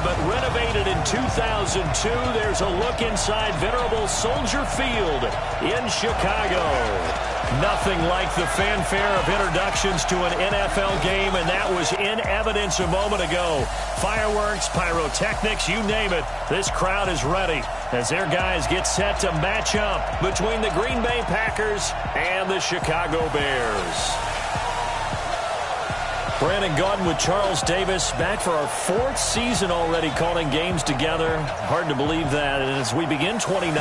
but renovated in 2002. There's a look inside venerable Soldier Field in Chicago. Nothing like the fanfare of introductions to an NFL game, and that was in evidence a moment ago. Fireworks, pyrotechnics, you name it. This crowd is ready as their guys get set to match up between the Green Bay Packers and the Chicago Bears. Brandon Gaudin with Charles Davis, back for our 4th season already calling games together. Hard to believe that. And as we begin 2019,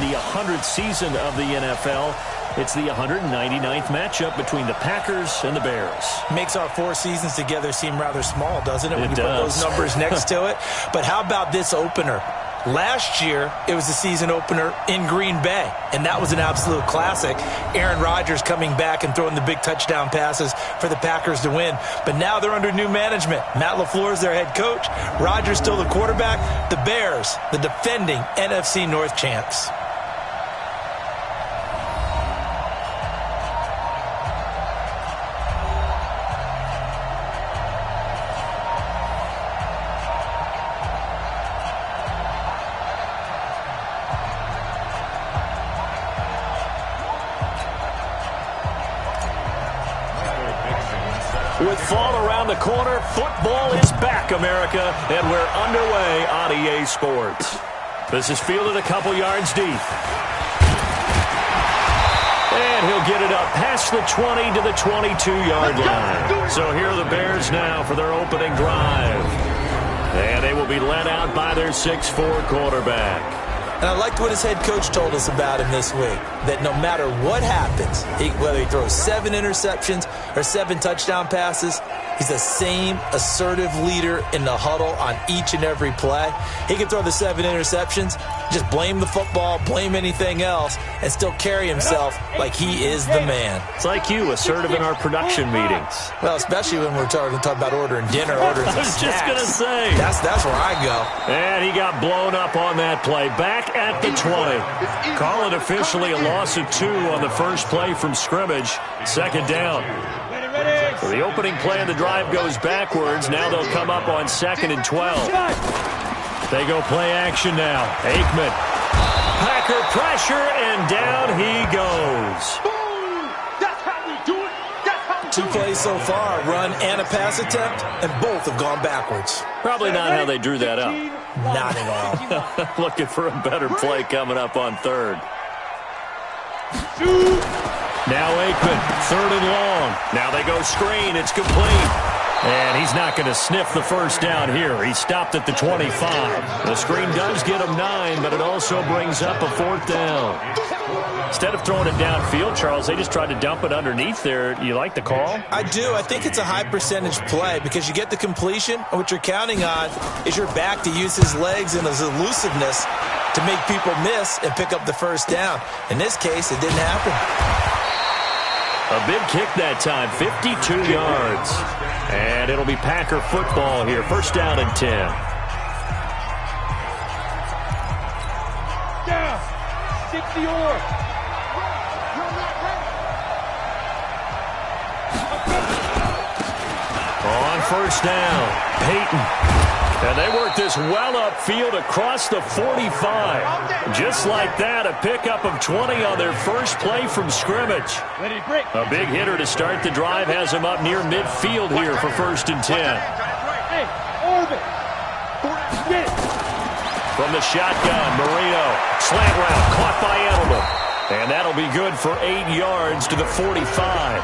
the 100th season of the NFL, it's the 199th matchup between the Packers and the Bears. Makes our 4 seasons together seem rather small, doesn't it, when you does. put those numbers next to it? But how about this opener? Last year, it was the season opener in Green Bay, and that was an absolute classic. Aaron Rodgers coming back and throwing the big touchdown passes for the Packers to win. But now they're under new management. Matt LaFleur is their head coach. Rodgers still the quarterback. The Bears, the defending NFC North champs. With fall around the corner, football is back, America, and we're underway on EA Sports. This is fielded a couple yards deep. And he'll get it up past the 20 to the 22-yard line. So here are the Bears now for their opening drive. And they will be led out by their 6'4 quarterback. And I liked what his head coach told us about him this week, that no matter what happens, whether he throws 7 interceptions or 7 touchdown passes, he's the same assertive leader in the huddle on each and every play. He can throw the 7 interceptions, just blame the football, blame anything else, and still carry himself like he is the man. It's like you, assertive in our production meetings. Well, especially when we're talking about ordering dinner, ordering some snacks. I was just going to say. That's where I go. And he got blown up on that play. Back at the 20. Call it officially a loss of 2 on the first play from scrimmage. Second down. So the opening play of the drive goes backwards. Now they'll come up on 2nd and 12. They go play action now. Aikman. Packer pressure, and down he goes. 2 plays so far, run and a pass attempt, and both have gone backwards. Probably not how they drew that up. Not at all. Looking for a better play coming up on 3rd. Now Aikman, 3rd and long. Now they go screen. It's complete. And he's not going to sniff the first down here. He stopped at the 25. The screen does get him 9, but it also brings up a 4th down. Instead of throwing it downfield, Charles, they just tried to dump it underneath there. You like the call? I do. I think it's a high percentage play because you get the completion, and what you're counting on is your back to use his legs and his elusiveness to make people miss and pick up the first down. In this case, it didn't happen. A big kick that time, 52 yards. And it'll be Packer football here. First down and 10. Down. 60-or. On first down, Peyton. And they work this well upfield across the 45. Just like that, a pickup of 20 on their first play from scrimmage. A big hitter to start the drive has him up near midfield here for 1st and 10. From the shotgun, Marino. Slant route, caught by Edelman. And that'll be good for 8 yards to the 45.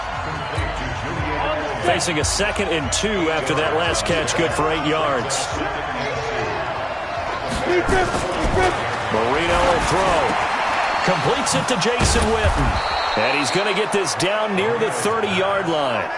Facing a 2nd and 2 after that last catch, good for 8 yards. Marino will throw. Completes it to Jason Witten. And he's going to get this down near the 30-yard line.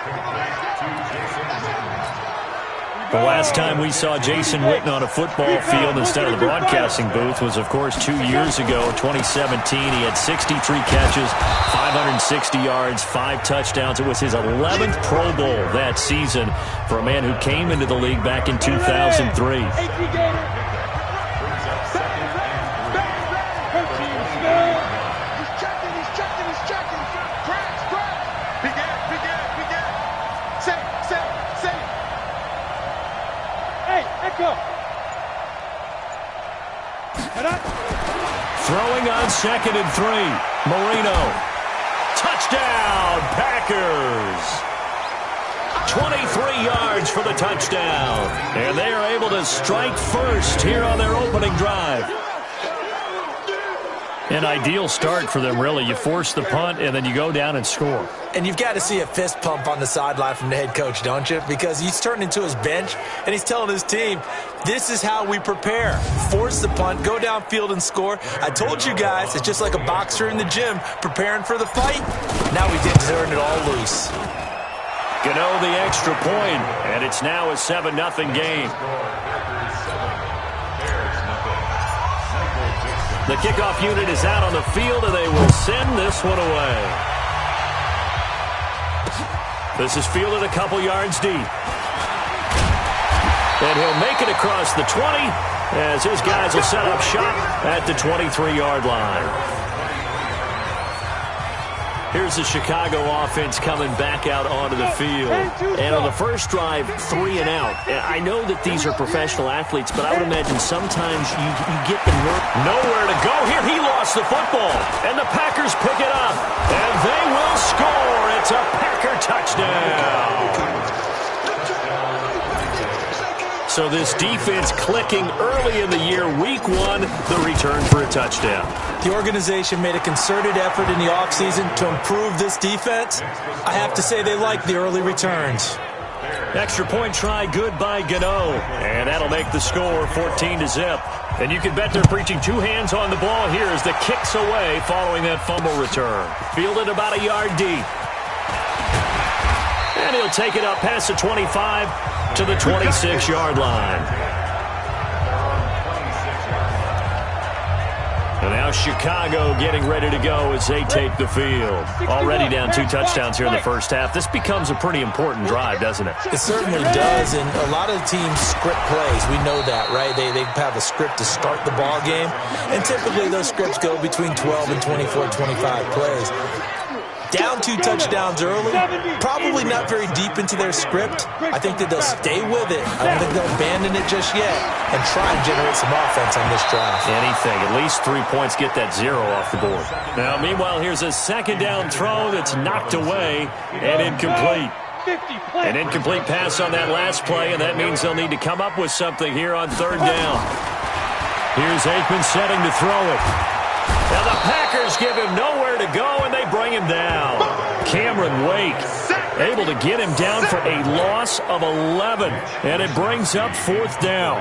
The last time we saw Jason Witten on a football field instead of the broadcasting booth was, of course, 2 years ago, 2017. He had 63 catches, 560 yards, 5 touchdowns. It was his 11th Pro Bowl that season for a man who came into the league back in 2003. Back up. Throwing on 2nd and 3. Marino. Touchdown, Packers. 23 yards for the touchdown. And they are able to strike first here on their opening drive. An ideal start for them, really. You force the punt, and then you go down and score. And you've got to see a fist pump on the sideline from the head coach, don't you? Because he's turned into his bench, and he's telling his team, this is how we prepare. Force the punt, go downfield and score. I told you guys, it's just like a boxer in the gym preparing for the fight. Now we did turn it all loose. Gano the extra point, and it's now a 7-0 game. The kickoff unit is out on the field, and they will send this one away. This is fielded a couple yards deep. And he'll make it across the 20 as his guys will set up shop at the 23-yard line. Here's the Chicago offense coming back out onto the field. And on the first drive, 3 and out. I know that these are professional athletes, but I would imagine sometimes you get the nowhere to go here. He lost the football, and the Packers pick it up, and they will score. It's a Packer touchdown. So this defense clicking early in the year, week 1, the return for a touchdown. The organization made a concerted effort in the offseason to improve this defense. I have to say they like the early returns. Extra point try good by Gano. And that'll make the score 14-0. And you can bet they're preaching 2 hands on the ball here as the kick's away following that fumble return. Fielded about a yard deep. And he'll take it up past the 25 to the 26-yard line. And now Chicago getting ready to go as they take the field. Already down 2 touchdowns here in the first half. This becomes a pretty important drive, doesn't it? It certainly does, and a lot of teams script plays. We know that, right? They have a script to start the ball game, and typically those scripts go between 12 and 24, 25 plays. Down 2 touchdowns early, probably not very deep into their script. I think that they'll stay with it. I don't think they'll abandon it just yet and try and generate some offense on this drive. Anything. At least 3 points, get that 0 off the board. Now, meanwhile, here's a second down throw that's knocked away and incomplete. An incomplete pass on that last play, and that means they'll need to come up with something here on 3rd down. Here's Aikman setting to throw it. Now the Packers give him nowhere to go, and they bring him down. Cameron Wake able to get him down for a loss of 11, and it brings up 4th down.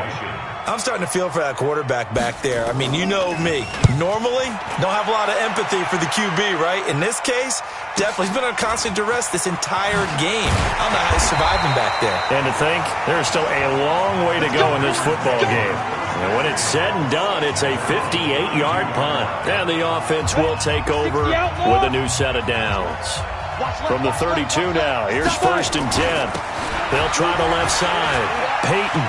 I'm starting to feel for that quarterback back there. I mean, you know me. Normally, don't have a lot of empathy for the QB, right? In this case, definitely. He's been on constant duress this entire game. I don't know how he's surviving back there. And to think, there's still a long way to go in this football game. And when it's said and done, it's a 58-yard punt. And the offense will take over with a new set of downs. From the 32 now, here's 1st and 10. They'll try the left side. Peyton.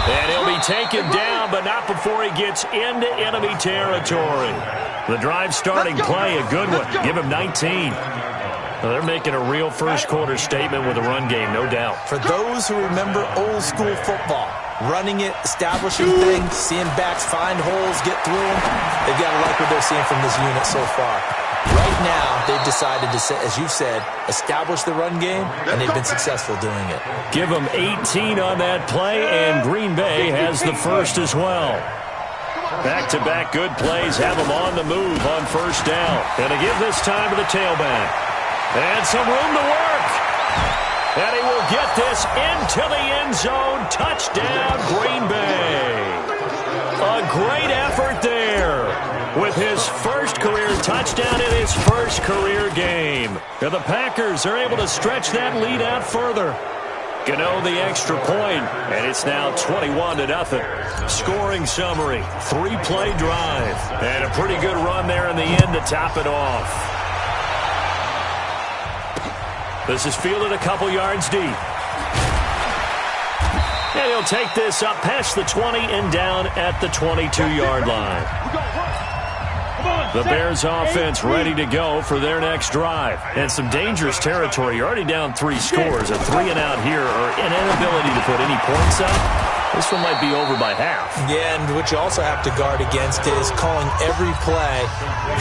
And he'll be taken down, but not before he gets into enemy territory. The drive starting play, a good one. Give him 19. Well, they're making a real first-quarter statement with a run game, no doubt. For those who remember old-school football, running it, establishing things, seeing backs find holes, get through them, they've got to like what they're seeing from this unit so far. Right now, they've decided to, as you've said, establish the run game, and they've been successful doing it. Give them 18 on that play, and Green Bay has the first as well. Back-to-back good plays have them on the move on 1st down. Going to give this time to the tailback. And some room to work. And he will get this into the end zone. Touchdown, Green Bay. A great effort there with his first career touchdown in his first career game. And the Packers are able to stretch that lead out further. Gano the extra point, and it's now 21-0. Scoring summary, 3-play drive, and a pretty good run there in the end to top it off. This is fielded a couple yards deep. And he'll take this up past the 20 and down at the 22-yard line. The Bears offense ready to go for their next drive. And some dangerous territory. You're already down 3 scores. A 3 and out here, or an inability to put any points up. This one might be over by half. Yeah, and what you also have to guard against is calling every play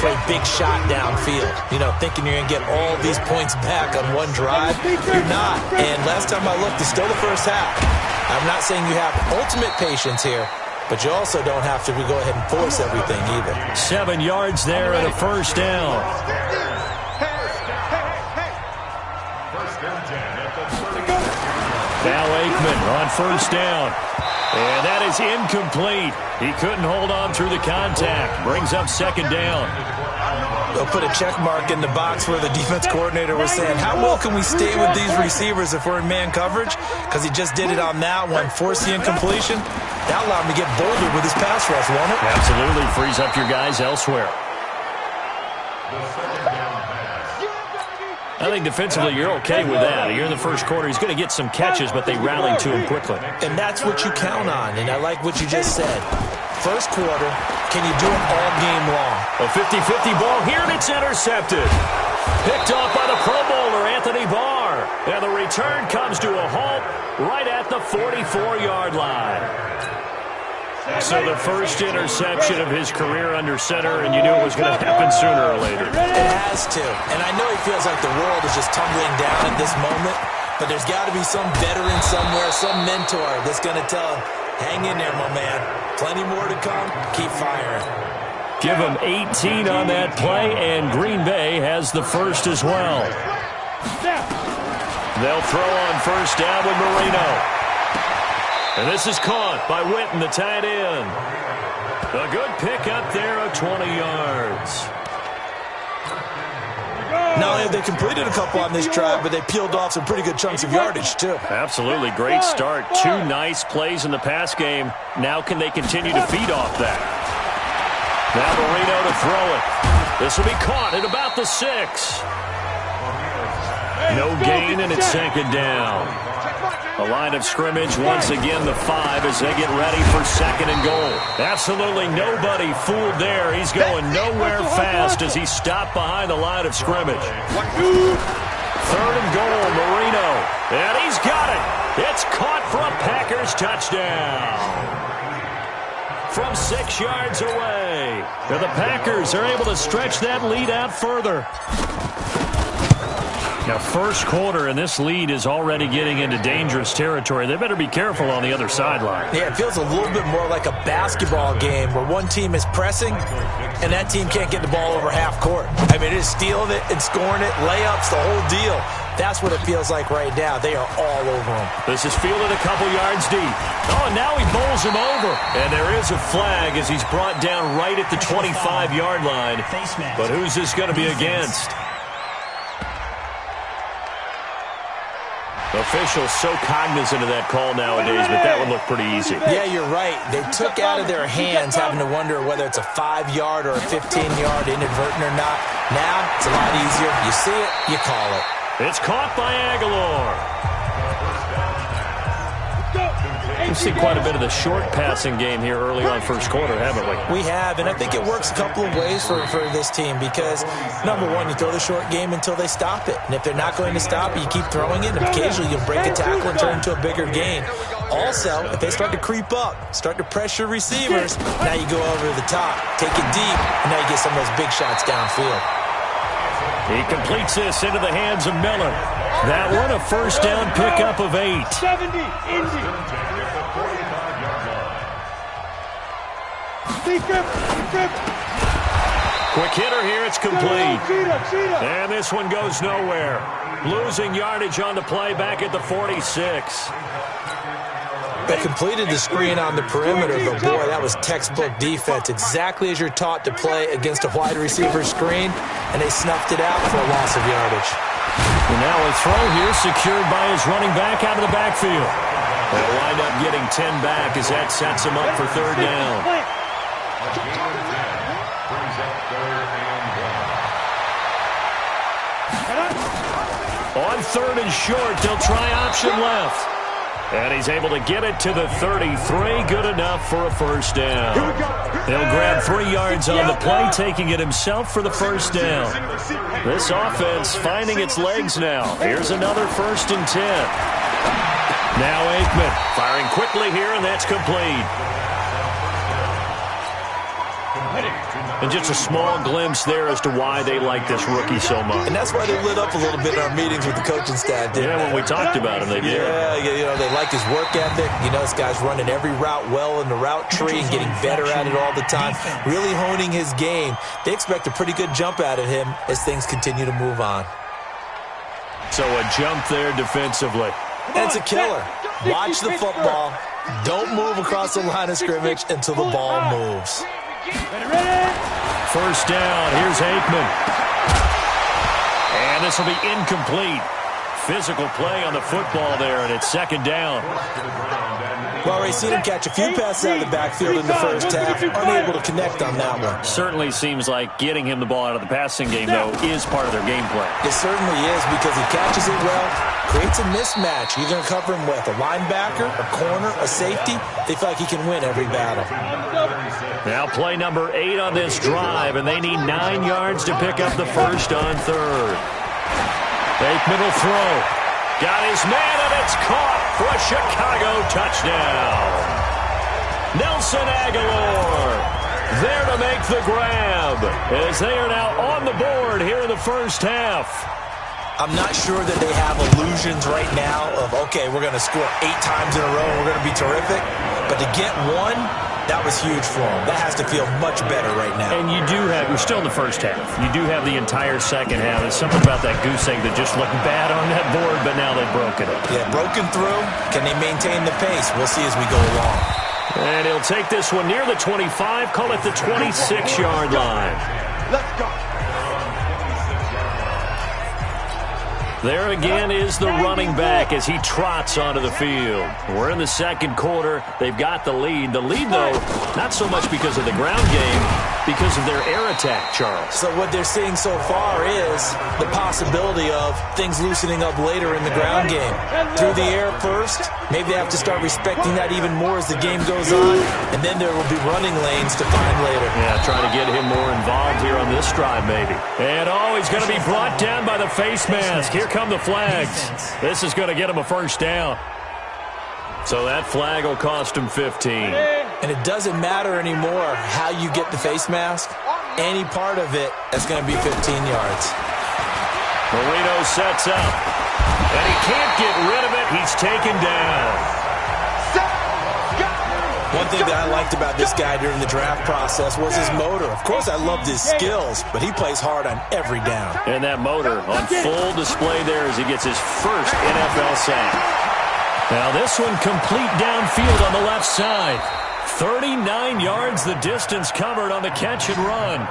for a big shot downfield. You know, thinking you're going to get all these points back on one drive. You're not. And last time I looked, it's still the first half. I'm not saying you have ultimate patience here, but you also don't have to go ahead and force everything either. 7 yards there and a first down. Now Aikman on first down. And that is incomplete. He couldn't hold on through the contact. Brings up second down. They'll put a check mark in the box where the defense coordinator was saying, how well can we stay with these receivers if we're in man coverage? Because he just did it on that one. Force the incompletion. That allowed him to get bolder with his pass rush, won't it? Absolutely. Frees up your guys elsewhere. I think defensively you're okay with that. You're in the first quarter. He's going to get some catches, but they rallied to him quickly. And that's what you count on, and I like what you just said. First quarter, can you do it all game long? A 50-50 ball here, and it's intercepted. Picked off by the Pro Bowler, Anthony Barr. And the return comes to a halt right at the 44-yard line. So the first interception of his career under center, and you knew it was going to happen sooner or later. It has to. And I know he feels like the world is just tumbling down at this moment, but there's got to be some veteran somewhere, some mentor that's going to tell him, hang in there, my man. Plenty more to come. Keep firing. Give him 18 on that play, and Green Bay has the first as well. They'll throw on first down with Marino. And this is caught by Witten, the tight end. A good pickup there of 20 yards. Not only have they completed a couple on this drive, but they peeled off some pretty good chunks of yardage, too. Absolutely. Great start. 2 nice plays in the pass game. Now can they continue to feed off that? Now Marino to throw it. This will be caught at about the 6. No gain, and it's second down. The line of scrimmage, once again, the 5 as they get ready for second and goal. Absolutely nobody fooled there. He's going nowhere fast as he stopped behind the line of scrimmage. Third and goal, Marino. And he's got it. It's caught for a Packers touchdown. From 6 yards away. And the Packers are able to stretch that lead out further. Now, first quarter, and this lead is already getting into dangerous territory. They better be careful on the other sideline. Yeah, it feels a little bit more like a basketball game where one team is pressing, and that team can't get the ball over half court. I mean, it is stealing it and scoring it, layups, the whole deal. That's what it feels like right now. They are all over him. This is fielded a couple yards deep. Oh, and now he bowls him over. And there is a flag as he's brought down right at the 25-yard line. But who's this going to be against? Officials so cognizant of that call nowadays, but that would look pretty easy. Yeah, you're right. They took out of their hands having to wonder whether it's a 5-yard or a 15-yard inadvertent or not. Now, it's a lot easier. You see it, you call it. It's caught by Aguilar. We've seen quite a bit of the short passing game here early on first quarter, haven't we? We have, and I think it works a couple of ways for this team because, number one, you throw the short game until they stop it. And if they're not going to stop it, you keep throwing it, and occasionally you'll break a tackle and turn into a bigger gain. Also, if they start to creep up, start to pressure receivers, now you go over the top, take it deep, and now you get some of those big shots downfield. He completes this into the hands of Miller. That one, a first down pickup of 8. 70, Indy. Quick hitter here, it's complete. And this one goes nowhere. Losing yardage on the play back at the 46. They completed the screen on the perimeter, but boy, that was textbook defense. Exactly as you're taught to play against a wide receiver screen, and they snuffed it out for a loss of yardage. And now a throw here secured by his running back out of the backfield. They'll wind up getting 10 back as that sets him up for third down. On third and short, they'll try option left. And he's able to get it to the 33. Good enough for a first down. He'll grab 3 yards on the play, taking it himself for the first down. This offense finding its legs now. Here's another 1st and 10. Now Aikman firing quickly here, and that's complete. And just a small glimpse there as to why they like this rookie so much. And that's why they lit up a little bit in our meetings with the coaching staff, didn't they? When we talked about him, they did. Yeah, they like his work ethic. This guy's running every route well in the route tree and getting better at it all the time, really honing his game. They expect a pretty good jump out of him as things continue to move on. So a jump there defensively. That's a killer. Watch the football. Don't move across the line of scrimmage until the ball moves. First down. Here's Aikman. And this will be incomplete. Physical play on the football there, and it's 2nd down. Well, we've seen him catch a few passes out of the backfield in the first half. Unable to connect on that one. Certainly seems like getting him the ball out of the passing game, though, is part of their game plan. It certainly is, because he catches it well, creates a mismatch. You're going to cover him with a linebacker, a corner, a safety. They feel like he can win every battle. Now play number 8 on this drive, and they need 9 yards to pick up the first on 3rd. Aikman will throw. Got his man, and it's caught for a Chicago touchdown. Nelson Aguilar there to make the grab as they are now on the board here in the first half. I'm not sure that they have illusions right now of, okay, we're going to score 8 times in a row and we're going to be terrific. But to get one, that was huge for them. That has to feel much better right now. And we're still in the first half. You do have the entire second half. There's something about that goose egg that just looked bad on that board, but now they've broken it. Yeah, broken through. Can they maintain the pace? We'll see as we go along. And he'll take this one near the 25, call it the 26-yard line. Let's go. There again is the running back as he trots onto the field. We're in the second quarter. They've got the lead. The lead, though, not so much because of the ground game, because of their air attack, Charles. So what they're seeing so far is the possibility of things loosening up later in the ground game. Through the air first, maybe they have to start respecting that even more as the game goes on, and then there will be running lanes to find later. Yeah, trying to get him more involved here on this drive, maybe. And, he's going to be brought down by the face mask. Here come the flags. This is going to get him a first down. So that flag will cost him 15. And it doesn't matter anymore how you get the face mask. Any part of it, that's going to be 15 yards. Marino sets up. And he can't get rid of it. He's taken down. One thing that I liked about this guy during the draft process was his motor. Of course, I loved his skills, but he plays hard on every down. And that motor on full display there as he gets his first NFL sack. Now this one complete downfield on the left side. 39 yards the distance covered on the catch and run.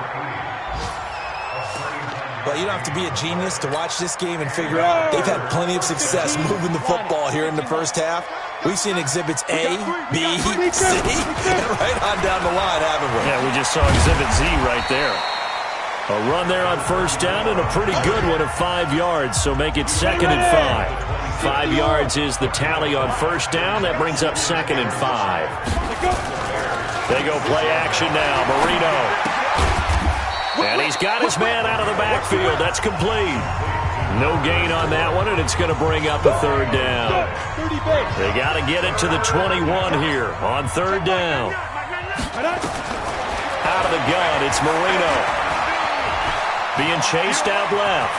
Well, you don't have to be a genius to watch this game and figure out they've had plenty of success moving the football here in the first half. We've seen exhibits A, B, C, and right on down the line, haven't we? Yeah, we just saw exhibit Z right there. A run there on first down and a pretty good one of 5 yards, so make it 2nd and 5. 5 yards is the tally on first down. That brings up 2nd and 5. They go play action now. Marino. And he's got his man out of the backfield. That's complete. No gain on that one, and it's going to bring up a 3rd down. They got to get it to the 21 here on 3rd down. Out of the gun, it's Marino. Being chased out left.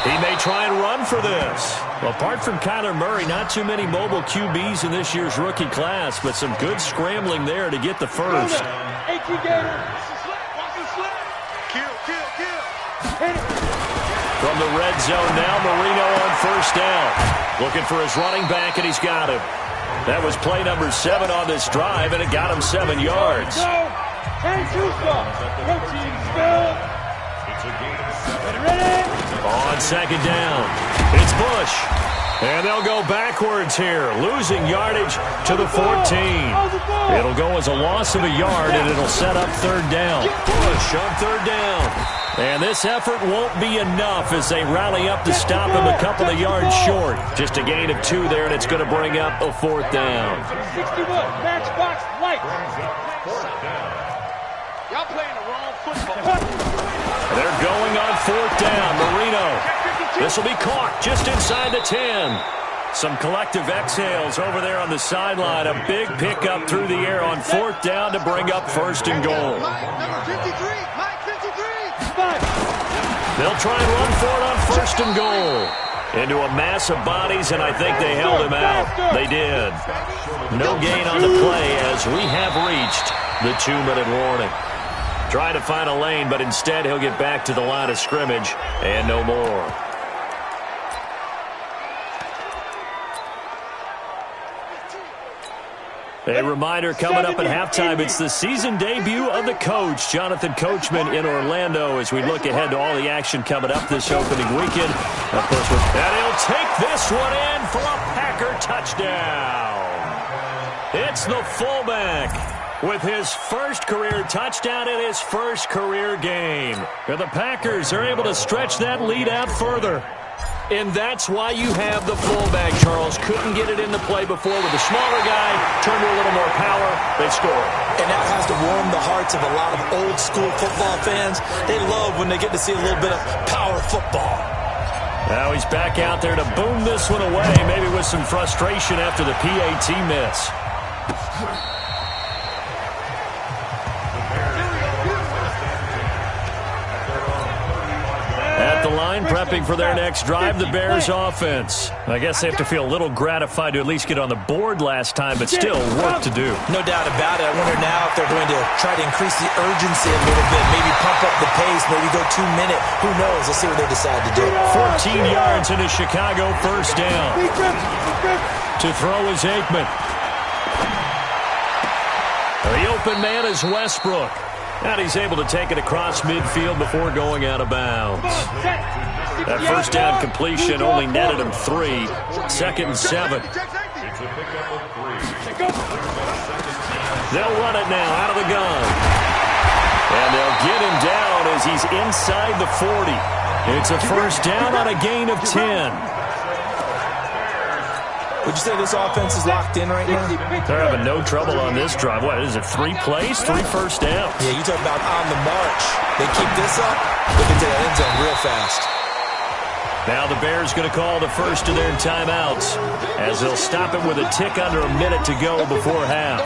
He may try and run for this. Well, apart from Kyler Murray, not too many mobile QBs in this year's rookie class, but some good scrambling there to get the first. From the red zone now, Marino on first down. Looking for his running back, and he's got him. That was play number 7 on this drive, and it got him 7 yards. On second down, it's Bush. And they'll go backwards here, losing yardage to the 14. It'll go as a loss of a yard, and it'll set up third down. Push on third down. And this effort won't be enough as they rally up to stop him a couple of yards short. Just a gain of 2 there, and it's going to bring up a fourth down. 61, Matchbox Light. Y'all playing the wrong football. They're going on fourth down. Marino. This will be caught just inside the 10. Some collective exhales over there on the sideline. A big pickup through the air on fourth down to bring up first and goal. Number 53, Mike 53. They'll try and run for it on first and goal. Into a mass of bodies, and I think they held him out. They did. No gain on the play as we have reached the 2-minute warning. Trying to find a lane, but instead he'll get back to the line of scrimmage and no more. A reminder coming up at halftime, it's the season debut of the coach, Jonathan Coachman, in Orlando, as we look ahead to all the action coming up this opening weekend. Of course, and he'll take this one in for a Packer touchdown. It's the fullback with his first career touchdown in his first career game. And the Packers are able to stretch that lead out further. And that's why you have the fullback, Charles. Couldn't get it in the play before with a smaller guy. Turned to a little more power. They score. And that has to warm the hearts of a lot of old-school football fans. They love when they get to see a little bit of power football. Now he's back out there to boom this one away, maybe with some frustration after the PAT miss. At the line, prepping for their next drive, the Bears offense. I guess they have to feel a little gratified to at least get on the board last time, but still work to do. No doubt about it. I wonder now if they're going to try to increase the urgency a little bit, maybe pump up the pace, maybe go 2-minute. Who knows? Let's see what they decide to do. 14 yards into Chicago, first down. To throw is Aikman. The open man is Westbrook. And he's able to take it across midfield before going out of bounds. That first down completion only netted him 3. Second and 7. They'll run it now out of the gun. And they'll get him down as he's inside the 40. It's a first down on a gain of 10. Would you say this offense is locked in right now? They're having no trouble on this drive. What is it, 3 plays, 3 first downs? Yeah, you talk about on the march. They keep this up, they get to that end zone real fast. Now the Bears going to call the first of their timeouts as they'll stop him with a tick under a minute to go before half.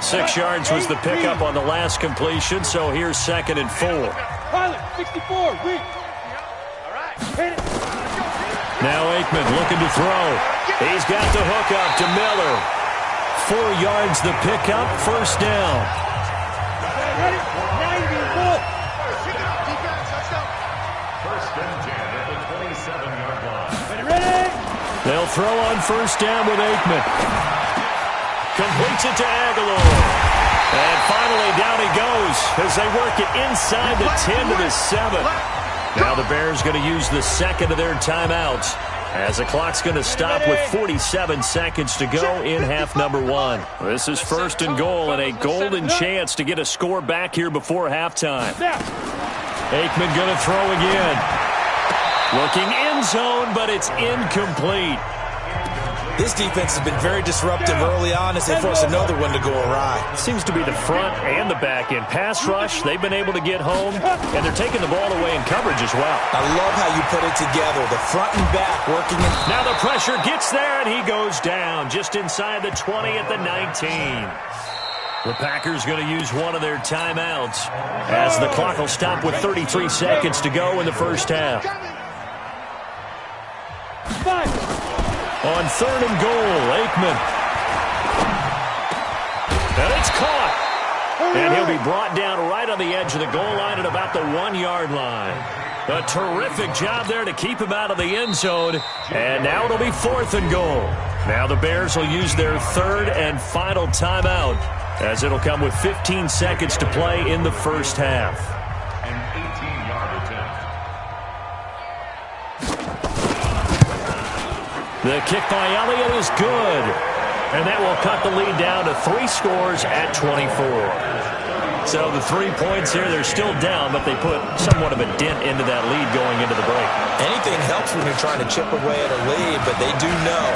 6 yards was the pickup on the last completion, so here's 2nd and 4. Pilot, 64, reach. All right, hit it. Now Aikman looking to throw. He's got the hook up to Miller. 4 yards the pickup, first down. Ready? 94. First and 10 at the 27-yard line. Ready? They'll throw on first down with Aikman. Completes it to Aguilar. And finally down he goes as they work it inside the 10 to the 7. Now the Bears going to use the second of their timeouts as the clock's going to stop with 47 seconds to go in half number 1. This is first and goal and a golden chance to get a score back here before halftime. Aikman going to throw again. Looking end zone, but it's incomplete. This defense has been very disruptive early on as they force another one to go awry. Seems to be the front and the back end. Pass rush, they've been able to get home, and they're taking the ball away in coverage as well. I love how you put it together, the front and back working in. Now the pressure gets there, and he goes down just inside the 20 at the 19. The Packers going to use one of their timeouts as the clock will stop with 33 seconds to go in the first half. On 3rd and goal, Aikman. And it's caught. And he'll be brought down right on the edge of the goal line at about the 1-yard line. A terrific job there to keep him out of the end zone. And now it'll be 4th and goal. Now the Bears will use their 3rd and final timeout as it'll come with 15 seconds to play in the first half. An 18-yard attempt. The kick by Elliott is good. And that will cut the lead down to 3 scores at 24. So the 3 points here, they're still down, but they put somewhat of a dent into that lead going into the break. Anything helps when you're trying to chip away at a lead, but they do know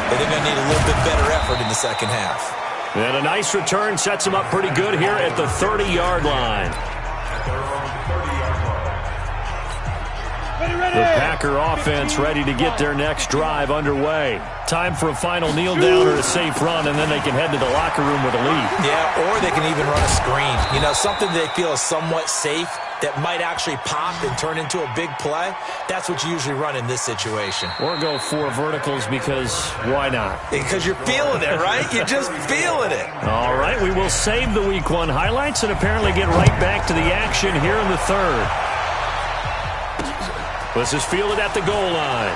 that they're going to need a little bit better effort in the second half. And a nice return sets them up pretty good here at the 30-yard line. The Packer offense ready to get their next drive underway. Time for a final kneel down or a safe run, and then they can head to the locker room with a lead. Yeah, or they can even run a screen. You know, something they feel is somewhat safe that might actually pop and turn into a big play. That's what you usually run in this situation. Or go 4 verticals because why not? Because you're feeling it, right? You're just feeling it. All right, we will save the Week 1 highlights and apparently get right back to the action here in the third. This is fielded at the goal line.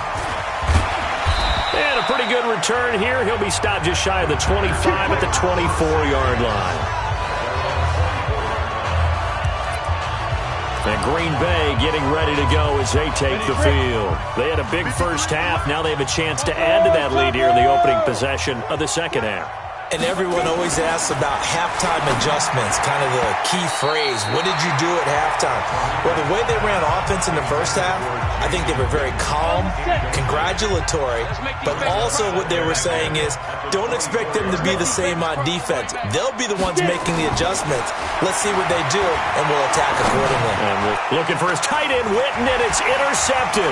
And a pretty good return here. He'll be stopped just shy of the 25 at the 24-yard line. And Green Bay getting ready to go as they take the field. They had a big first half. Now they have a chance to add to that lead here in the opening possession of the second half. And everyone always asks about halftime adjustments, kind of the key phrase. What did you do at halftime? Well, the way they ran offense in the first half, I think they were very calm, congratulatory, but also what they were saying is don't expect them to be the same on defense. They'll be the ones making the adjustments. Let's see what they do, and we'll attack accordingly. And we're looking for his tight end, Witten, and it's intercepted.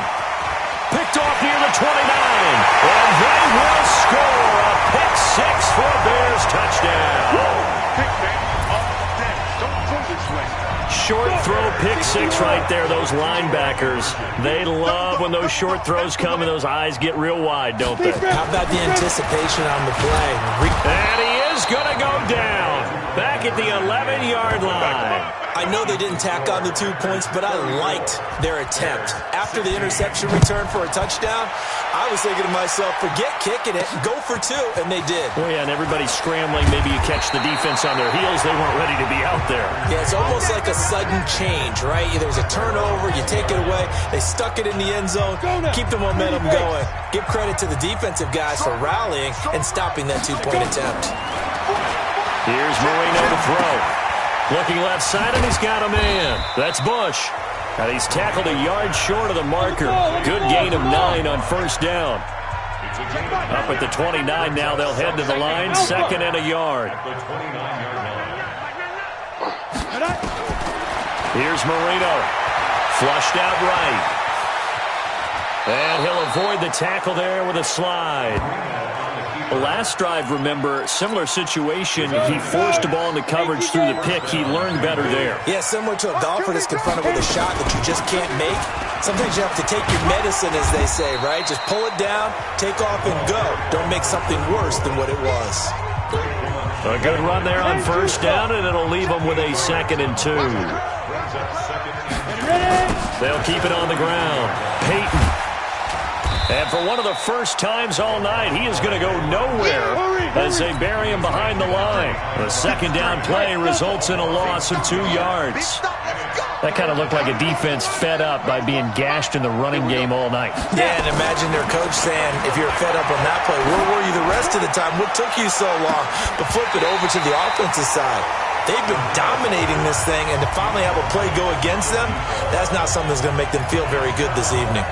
Picked off near the 29, and they will score a pick-6 for a Bears touchdown. Short throw pick-6 right there. Those linebackers, they love when those short throws come and those eyes get real wide, don't they? How about the anticipation on the play? And he is going to go down back at the 11-yard line. I know they didn't tack on the 2 points, but I liked their attempt. After the interception return for a touchdown, I was thinking to myself, forget kicking it, go for 2, and they did. Oh, yeah, and everybody's scrambling. Maybe you catch the defense on their heels. They weren't ready to be out there. Yeah, it's almost like a sudden change, right? There's a turnover, you take it away, they stuck it in the end zone, keep the momentum going. Give credit to the defensive guys for rallying and stopping that 2-point attempt. Here's Marino to throw. Looking left side, and he's got a man. That's Bush. And he's tackled a yard short of the marker. Good gain of 9 on first down. Up at the 29 now, they'll head to the line. 2nd and a yard. Here's Marino. Flushed out right. And he'll avoid the tackle there with a slide. The last drive, remember, similar situation. He forced the ball into coverage through the pick. He learned better there. Yeah, similar to a golfer that's confronted with a shot that you just can't make. Sometimes you have to take your medicine, as they say, right? Just pull it down, take off, and go. Don't make something worse than what it was. A good run there on first down, and it'll leave them with a 2nd and 2. They'll keep it on the ground. Peyton. And for one of the first times all night, he is going to go nowhere as they bury him behind the line. The 2nd down play results in a loss of 2 yards. That kind of looked like a defense fed up by being gashed in the running game all night. Yeah, and imagine their coach saying, if you're fed up on that play, where were you the rest of the time? What took you so long? But flip it over to the offensive side. They've been dominating this thing, and to finally have a play go against them, that's not something that's going to make them feel very good this evening.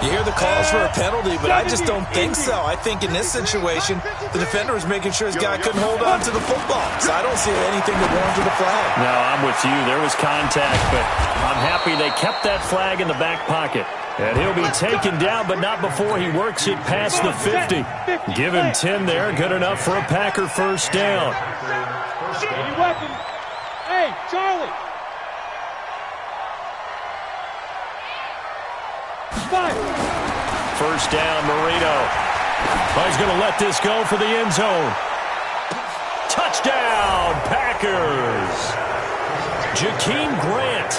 You hear the calls for a penalty, but I just don't think so. I think in this situation, the defender was making sure his guy couldn't hold on to the football. So I don't see anything that warranted a flag. No, I'm with you. There was contact, but I'm happy they kept that flag in the back pocket. And he'll be taken down, but not before he works it past the 50. Give him 10 there. Good enough for a Packer first down. Any weapon? Hey, Charlie. 5. First down, Marino. Oh, he's going to let this go for the end zone. Touchdown, Packers. Jakeem Grant,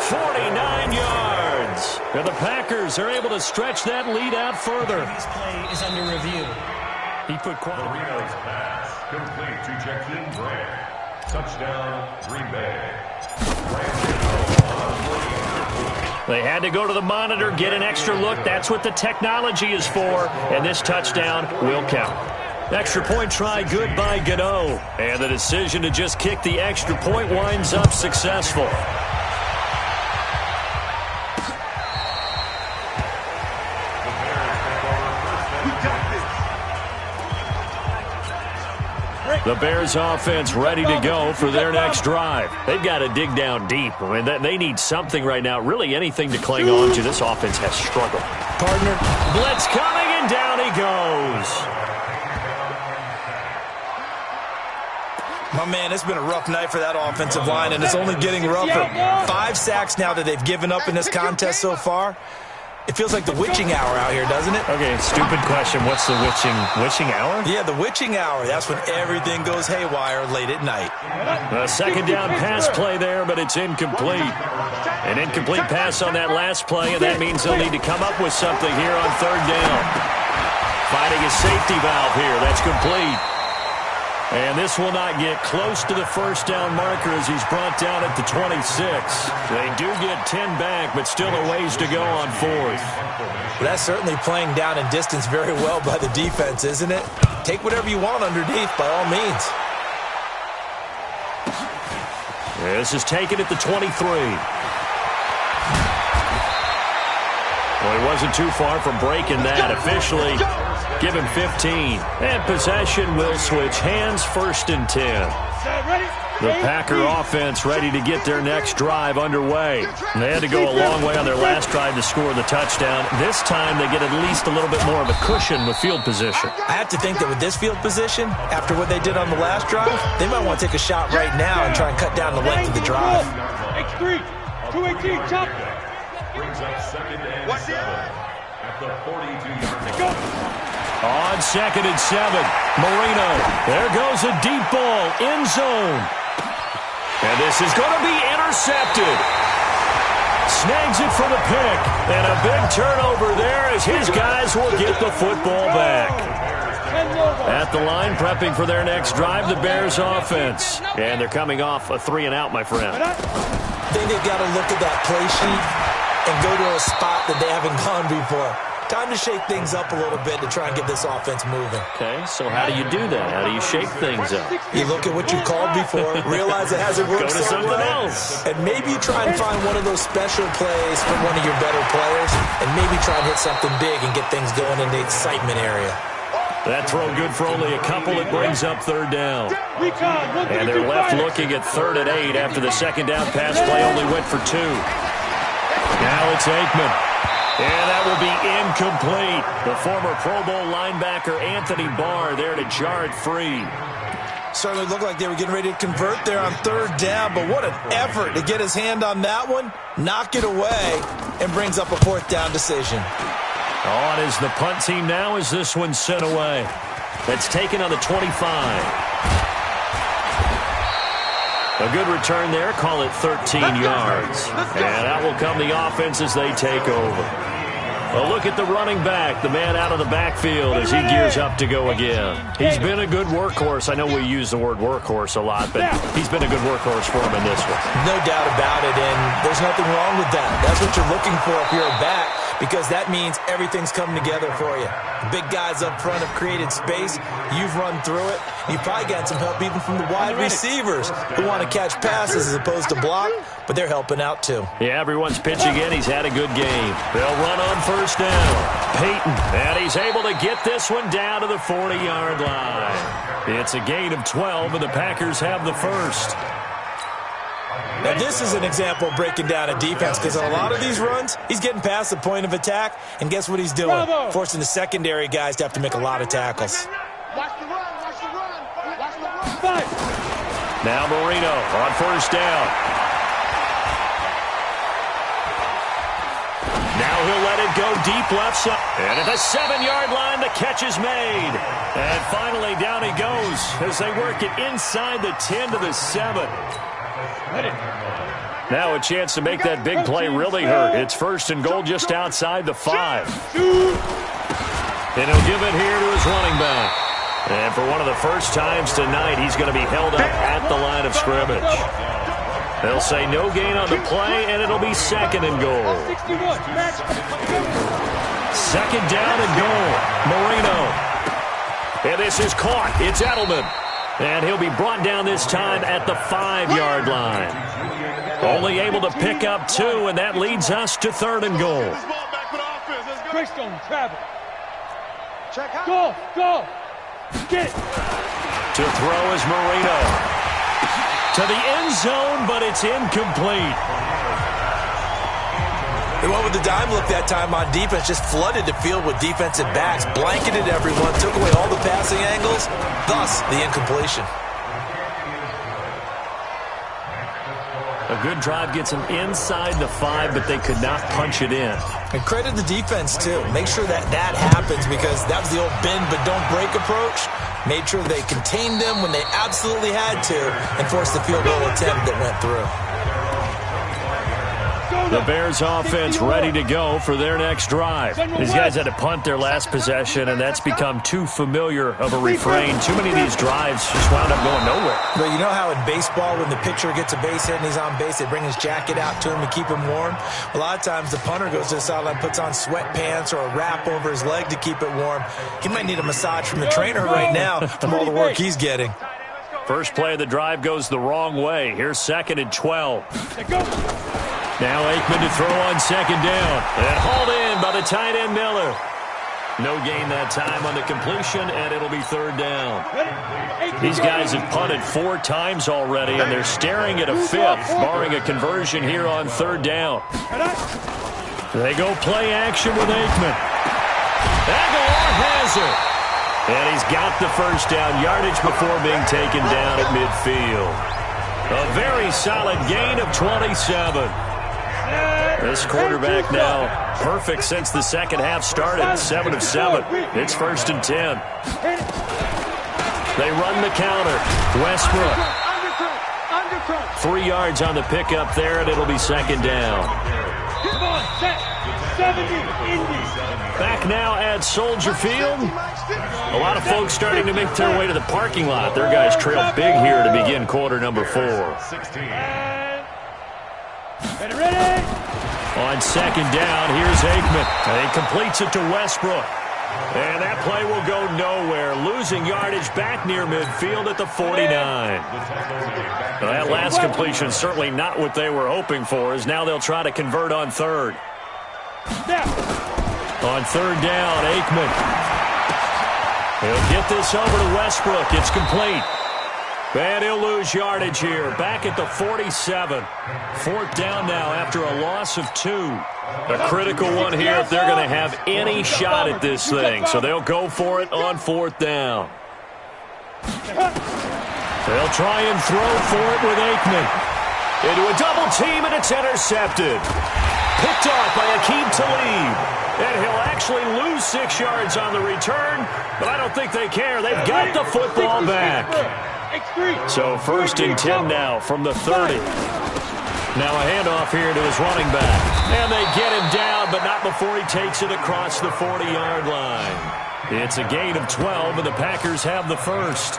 49 yards. And the Packers are able to stretch that lead out further. This play is under review. He put Marino's pass complete to Jakeem Grant. Touchdown, Green Bay. Grant on 3rd and 4. They had to go to the monitor, get an extra look. That's what the technology is for, and this touchdown will count. Extra point try good by Gano, and the decision to just kick the extra point winds up successful. The Bears offense ready to go for their next drive. They've got to dig down deep. I mean, they need something right now, really anything to cling on to. This offense has struggled. Partner. Blitz coming, and down he goes. My man, it's been a rough night for that offensive line, and it's only getting rougher. 5 sacks now that they've given up in this contest so far. It feels like the witching hour out here, doesn't it? Okay, stupid question. What's the witching hour? Yeah, the witching hour. That's when everything goes haywire late at night. A second down pass play there, but it's incomplete. An incomplete pass on that last play, and that means they'll need to come up with something here on third down. Finding a safety valve here. That's complete. And this will not get close to the first down marker as he's brought down at the 26. They do get 10 back, but still a ways to go on fourth. Well, that's certainly playing down and distance very well by the defense, isn't it? Take whatever you want underneath, by all means. This is taken at the 23. Well, he wasn't too far from breaking that. Officially, give him 15. And possession will switch hands, 1st and 10. The Packer offense ready to get their next drive underway. And they had to go a long way on their last drive to score the touchdown. This time, they get at least a little bit more of a cushion with field position. I have to think that with this field position, after what they did on the last drive, they might want to take a shot right now and try and cut down the length of the drive. X3, 218, chop. Brings up 2nd and 7 at the 42-yard line. On 2nd and 7, Marino. There goes a deep ball, end zone. And this is going to be intercepted. Snags it for the pick. And a big turnover there as his guys will get the football back. At the line, prepping for their next drive, the Bears offense. And they're coming off a 3-and-out, my friend. I think they've got to look at that play sheet and go to a spot that they haven't gone before. Time to shake things up a little bit to try and get this offense moving. Okay, so how do you do that? How do you shake things up? You look at what you called before, realize it hasn't worked Go to so something well, else. and maybe you try and find one of those special plays from one of your better players, and maybe try and hit something big and get things going in the excitement area. That throw good for only a couple. It brings up third down. And they're left looking at 3rd and 8 after the second down pass play only went for 2. Now it's Aikman. And that will be incomplete. The former Pro Bowl linebacker Anthony Barr there to jar it free. Certainly looked like they were getting ready to convert there on 3rd down, but what an effort to get his hand on that one, knock it away, and brings up a 4th down decision. On is the punt team now as this one's sent away. That's taken on the 25. A good return there. Call it 13 yards. And that will come the offense as they take over. A look at the running back, the man out of the backfield as he gears up to go again. He's been a good workhorse. I know we use the word workhorse a lot, but he's been a good workhorse for him in this one. No doubt about it, and there's nothing wrong with that. That's what you're looking for if you're a back, because that means everything's coming together for you. The big guys up front have created space. You've run through it. You've probably gotten some help even from the wide receivers who want to catch passes as opposed to block, but they're helping out too. Yeah, everyone's pitching in. He's had a good game. They'll run on 1st down. Peyton, and he's able to get this one down to the 40-yard line. It's a gain of 12, and the Packers have the first. Now, this is an example of breaking down a defense, because on a lot of these runs, he's getting past the point of attack, and guess what he's doing? Forcing the secondary guys to have to make a lot of tackles. Now Marino on 1st down. Now he'll let it go deep left side. And at the 7-yard line, the catch is made. And finally, down he goes as they work it inside the 10 to the 7. Now a chance to make that big play really hurt. It's 1st and goal just outside the 5. And he'll give it here to his running back. And for one of the first times tonight, he's going to be held up at the line of scrimmage. They'll say no gain on the play, and it'll be second and goal. 61. Second down and goal. Marino. And this is caught. It's Edelman. And he'll be brought down this time at the 5-yard line. Only able to pick up 2, and that leads us to third and goal. Greystone, travel. Go. Get it. To throw is Marino. To the end zone, but it's incomplete. They went with the dime look that time on defense, just flooded the field with defensive backs, blanketed everyone, took away all the passing angles, thus the incompletion. A good drive gets them inside the 5, but they could not punch it in. And credit the defense, too. Make sure that happens, because that was the old bend but don't break approach. Made sure they contained them when they absolutely had to and forced the field goal attempt that went through. The Bears offense ready to go for their next drive. These guys had to punt their last possession, and that's become too familiar of a refrain. Too many of these drives just wound up going nowhere. But you know how in baseball, when the pitcher gets a base hit and he's on base, they bring his jacket out to him to keep him warm? A lot of times the punter goes to the sideline, puts on sweatpants or a wrap over his leg to keep it warm. He might need a massage from the trainer right now from all the work he's getting. First play of the drive goes the wrong way. Here's second and 12. Now Aikman to throw on second down. And hauled in by the tight end Miller. No gain that time on the completion, and it'll be third down. These guys have punted 4 times already, and they're staring at a 5th, barring a conversion here on third down. They go play action with Aikman. Aguilar has it. And he's got the first down yardage before being taken down at midfield. A very solid gain of 27. This quarterback now perfect since the second half started. 7 of 7. It's first and 10. They run the counter. Westbrook. 3 yards on the pickup there, and it'll be second down. Back now at Soldier Field. A lot of folks starting to make their way to the parking lot. Their guys trail big here to begin quarter number 4. Ready? On second down, here's Aikman. He completes it to Westbrook. And that play will go nowhere. Losing yardage back near midfield at the 49. Well, that last completion certainly not what they were hoping for, as now they'll try to convert on third. On third down, Aikman. He'll get this over to Westbrook. It's complete. And he'll lose yardage here. Back at the 47. 4th down now after a loss of 2. A critical one here if they're going to have any shot at this thing. So they'll go for it on 4th down. They'll try and throw for it with Aikman. Into a double team, and it's intercepted. Picked off by Aqib Talib. And he'll actually lose 6 yards on the return, but I don't think they care. They've got the football back. So first and 10 now from the 30. Now a handoff here to his running back. And they get him down, but not before he takes it across the 40-yard line. It's a gain of 12, and the Packers have the first.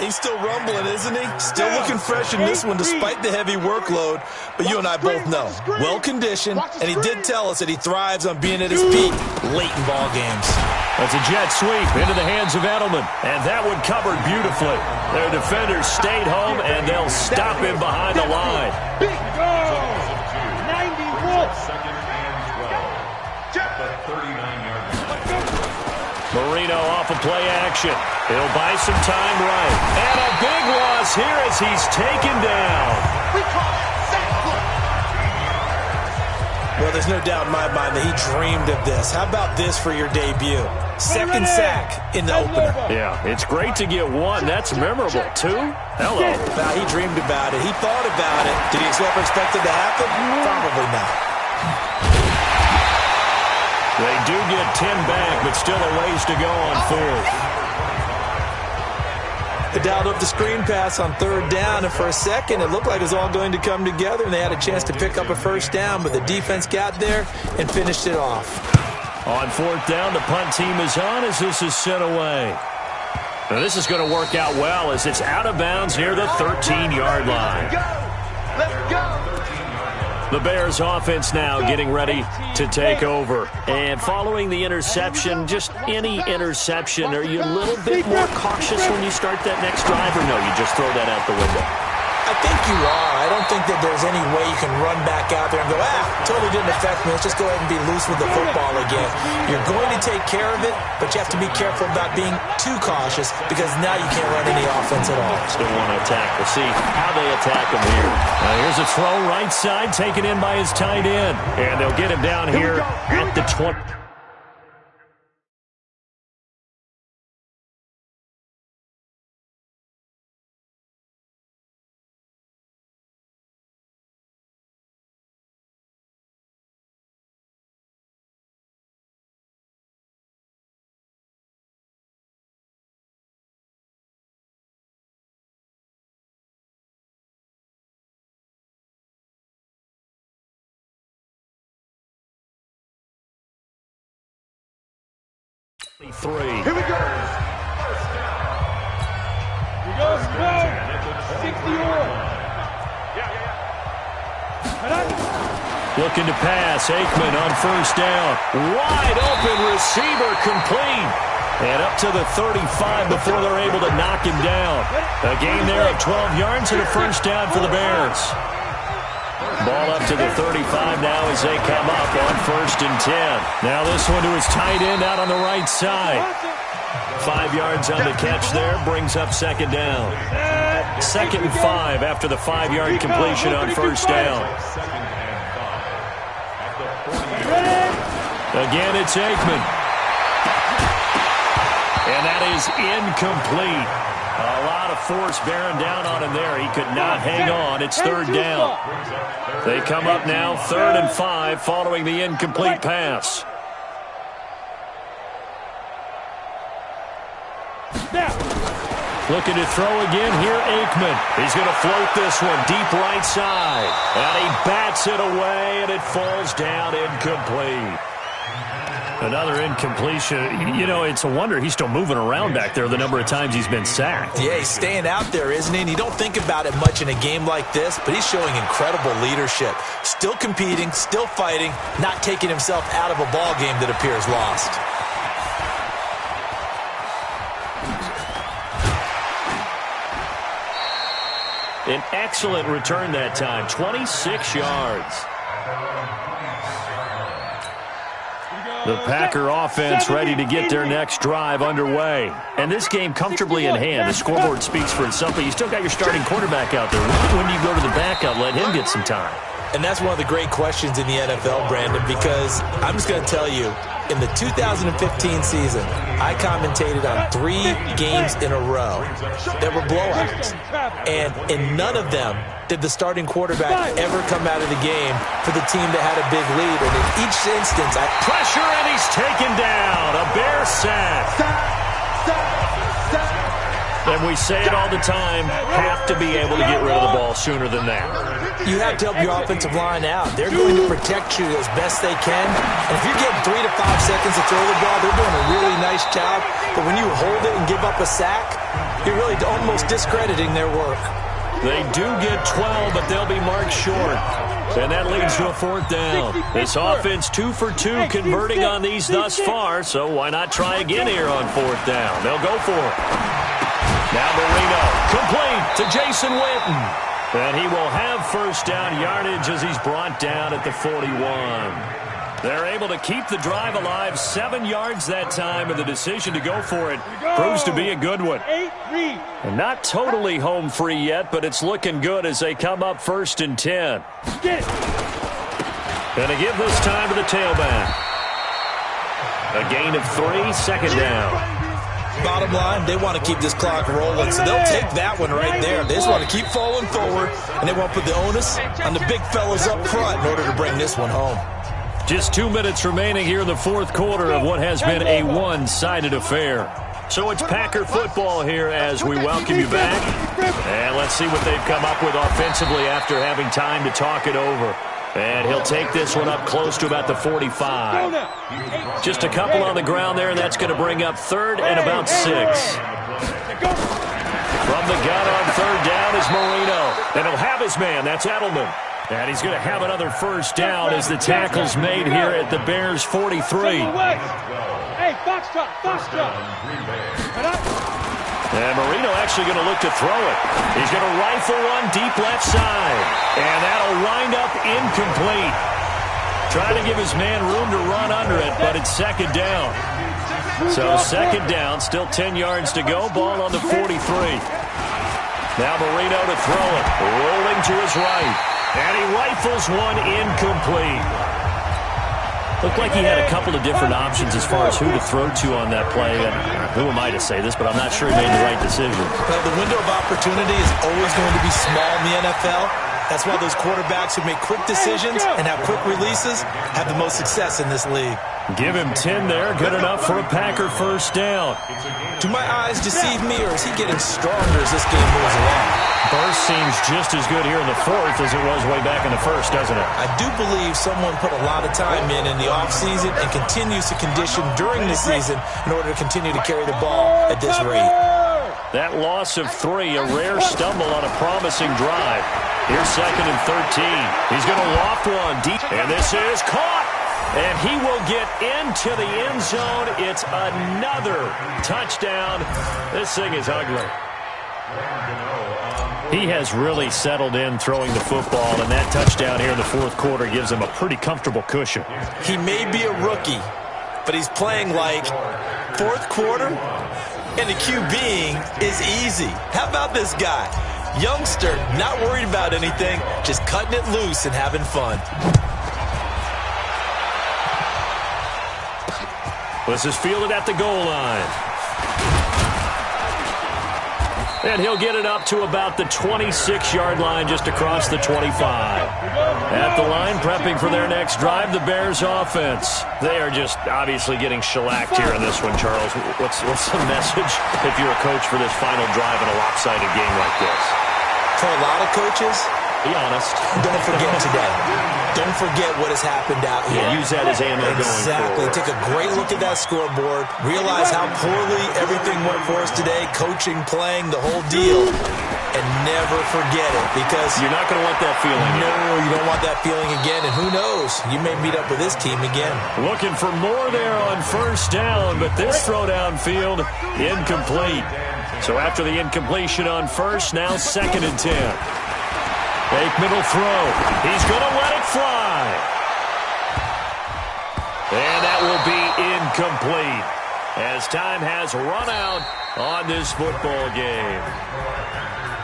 He's still rumbling, isn't he? Still looking fresh in this one despite the heavy workload. But you and I both know, well-conditioned, and he did tell us that he thrives on being at his peak late in ball games. That's a jet sweep into the hands of Edelman, and that one covered beautifully. Their defenders stayed home, and they'll stop him behind the line. Big go! 91. Second and 12 at the 39-yard line. Marino off of play action. He'll buy some time right. And a big loss here as he's taken down. We call it sack play. Well, there's no doubt in my mind that he dreamed of this. How about this for your debut? Second sack in the opener. Yeah, it's great to get 1. That's memorable. 2? Hello. Now, he dreamed about it. He thought about it. Did he ever expect it to happen? Probably not. They do get 10 back, but still a ways to go on 4th. They dialed up the screen pass on third down, and for a second it looked like it was all going to come together, and they had a chance to pick up a first down, but the defense got there and finished it off. On 4th down, the punt team is on as this is sent away. Now this is going to work out well as it's out of bounds near the 13-yard line. Let's go. The Bears offense now getting ready to take over. And following the interception, just any interception, are you a little bit more cautious when you start that next drive, or no, you just throw that out the window? I think you are. I don't think that there's any way you can run back out there and go, totally didn't affect me. Let's just go ahead and be loose with the football again. You're going to take care of it, but you have to be careful about being too cautious because now you can't run any offense at all. Still want to attack. We'll see how they attack him here. Here's a throw right side, taken in by his tight end. And they'll get him down here at the 20. Here we go. Here we go. 60-yard. Looking to pass. Aikman on first down. Wide open receiver complete. And up to the 35 before they're able to knock him down. A gain there of 12 yards and a first down for the Bears. Ball up to the 35 now as they come up on 1st and 10. Now this one to his tight end out on the right side. 5 yards on the catch there, brings up 2nd down. 2nd and 5 after the 5-yard completion on 1st down. Again, it's Aikman. And that is incomplete. A lot of force bearing down on him there. He could not hang on. It's 3rd down. They come up now 3rd and 5 following the incomplete pass. Looking to throw again here, Aikman. He's going to float this one deep right side. And he bats it away, and it falls down incomplete. Another incompletion. You know, it's a wonder he's still moving around back there the number of times he's been sacked. Yeah, he's staying out there, isn't he? And you don't think about it much in a game like this, but he's showing incredible leadership. Still competing, still fighting, not taking himself out of a ball game that appears lost. An excellent return that time, 26 yards. The Packer offense ready to get their next drive underway. And this game comfortably in hand. The scoreboard speaks for itself, but you still got your starting quarterback out there. When do you go to the backup, let him get some time? And that's one of the great questions in the NFL, Brandon, because I'm just going to tell you, in the 2015 season, I commentated on 3 games in a row that were blowouts. And in none of them did the starting quarterback ever come out of the game for the team that had a big lead. And in each instance, pressure, and he's taken down. A Bear sack. And we say it all the time, have to be able to get rid of the ball sooner than that. You have to help your offensive line out. They're going to protect you as best they can. And if you're getting 3 to 5 seconds to throw the ball, they're doing a really nice job. But when you hold it and give up a sack, you're really almost discrediting their work. They do get 12, but they'll be marked short. And that leads to a 4th down. This offense 2 for 2 converting on these thus far, so why not try again here on 4th down? They'll go for it. Now Marino, complete to Jason Witten. And he will have first down yardage as he's brought down at the 41. They're able to keep the drive alive, 7 yards that time, and the decision to go for it proves to be a good one. And not totally home free yet, but it's looking good as they come up 1st and 10. Going to give this time to the tailback. A gain of 3, 2nd down. Bottom line, they want to keep this clock rolling, so they'll take that one right there. They just want to keep falling forward, and they want to put the onus on the big fellas up front in order to bring this one home. Just 2 minutes remaining here in the 4th quarter of what has been a one-sided affair. So it's Packer football here as we welcome you back. And let's see what they've come up with offensively after having time to talk it over. And he'll take this one up close to about the 45. Just a couple on the ground there, and that's going to bring up 3rd and about 6. From the gun on 3rd down is Marino. And he'll have his man. That's Edelman. And he's going to have another first down as the tackle's made here at the Bears' 43. Hey, box drop. And Marino actually going to look to throw it. He's going to rifle one deep left side. And that'll wind up incomplete. Trying to give his man room to run under it, but it's second down. So second down, still 10 yards to go. Ball on the 43. Now Marino to throw it. Rolling to his right. And he rifles one incomplete. Looked like he had a couple of different options as far as who to throw to on that play. And who am I to say this, but I'm not sure he made the right decision. Well, the window of opportunity is always going to be small in the NFL. That's why those quarterbacks who make quick decisions and have quick releases have the most success in this league. Give him 10 there. Good enough for a Packer first down. Do my eyes deceive me, or is he getting stronger as this game moves along? Burst seems just as good here in the fourth as it was way back in the first, doesn't it? I do believe someone put a lot of time in the offseason and continues to condition during the season in order to continue to carry the ball at this rate. That loss of 3, a rare stumble on a promising drive. Here's second and 13. He's going to loft one deep, and this is caught. And he will get into the end zone. It's another touchdown. This thing is ugly. He has really settled in throwing the football, and that touchdown here in the fourth quarter gives him a pretty comfortable cushion. He may be a rookie, but he's playing like fourth quarter, and the QBing is easy. How about this guy? Youngster, not worried about anything, just cutting it loose and having fun. This is fielded at the goal line. And he'll get it up to about the 26-yard line just across the 25. At the line, prepping for their next drive, the Bears offense. They are just obviously getting shellacked here in this one, Charles. What's the message if you're a coach for this final drive in a lopsided game like this? For a lot of coaches, be honest. Don't forget today. Don't forget what has happened out here. Yeah, use that as ammo going forward. Exactly. Take a great look at that scoreboard. Realize how poorly everything went for us today. Coaching, playing, the whole deal. And never forget it, because you're not going to want that feeling. No, you don't want that feeling again. And who knows? You may meet up with this team again. Looking for more there on first down, but this throw downfield incomplete. So after the incompletion on first, now second and 10. Fake middle throw. He's going to let it fly. And that will be incomplete as time has run out on this football game.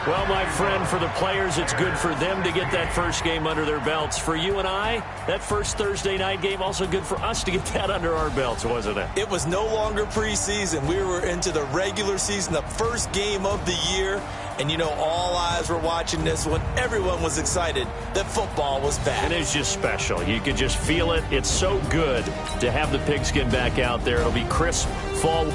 Well, my friend, for the players, it's good for them to get that first game under their belts. For you and I, that first Thursday night game, also good for us to get that under our belts, wasn't it? It was no longer preseason. We were into the regular season, the first game of the year. And, you know, all eyes were watching this one. Everyone was excited that football was back. And it's just special. You could just feel it. It's so good to have the pigskin back out there. It'll be crisp fall